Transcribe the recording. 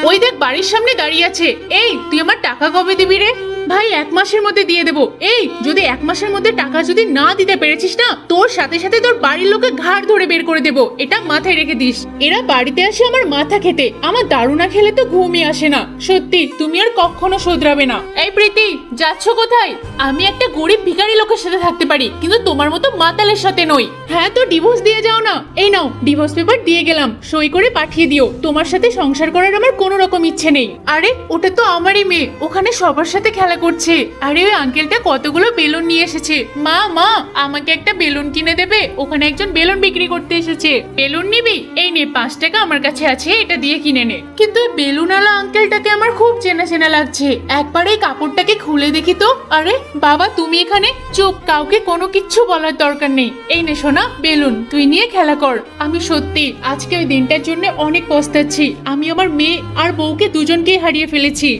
ওই দেখ বাড়ির সামনে দাঁড়িয়ে আছে। এই তুই আমার টাকা কবে দিবি রে? ভাই 1 মাসের মধ্যে দিয়ে দেবো। এই যদি 1 মাসের মধ্যে টাকা যদি না দিতে পেরেছিস না, তোর সাথে সাথে তোর বাড়ির লোকে ঘাড় ধরে বের করে দেবো, এটা মাথায় রেখে দিস। এরা বাড়িতে আসে আমার মাথা খেতে, আমার দারু না খেলে তো ঘুমই আসে না। সত্যি তুমি আর কখনো শোধরাবে না। এই প্রীতি, যাচ্ছ কোথায়? আমি একটা গরিব ভিখারি লোকের সাথে থাকতে পারি, কিন্তু তোমার মতো মাতালের সাথে নই। হ্যাঁ তো ডিভোর্স দিয়ে যাও না। এই নাও ডিভোর্স পেপার দিয়ে গেলাম, সই করে পাঠিয়ে দিও। তোমার সাথে সংসার করার আমার কোনো রকম ইচ্ছে নেই। আরে ওটা তো আমারই মেয়ে, ওখানে সবার সাথে খেলা করছে। আরে ওই আঙ্কেলটা কতগুলো বেলুন নিয়ে এসেছে। মা মা, আমাকে একটা বেলুন কিনে দেবে? ওখানে একজন বেলুন বিক্রি করতে এসেছে। বেলুন নিবি? এই নে 5 টাকা আমার কাছে আছে, এটা দিয়ে কিনে নে। কিন্তু এই বেলুনওয়ালা আঙ্কেলটাকে আমার খুব চেনা চেনা লাগছে। একবার এই কাপড়টাকে খুলে দেখি তো। আরে বাবা, তুমি এখানে? চুপ, কাউকে কোনো কিচ্ছু বলার দরকার নেই। এই নে সোনা বেলুন, তুই নিয়ে খেলা কর। আমি সত্যি আজকে ওই দিনটার জন্য অনেক পস্তাচ্ছি। আমি আমার মেয়ে আর বউকে দুজনকেই হারিয়ে ফেলেছি।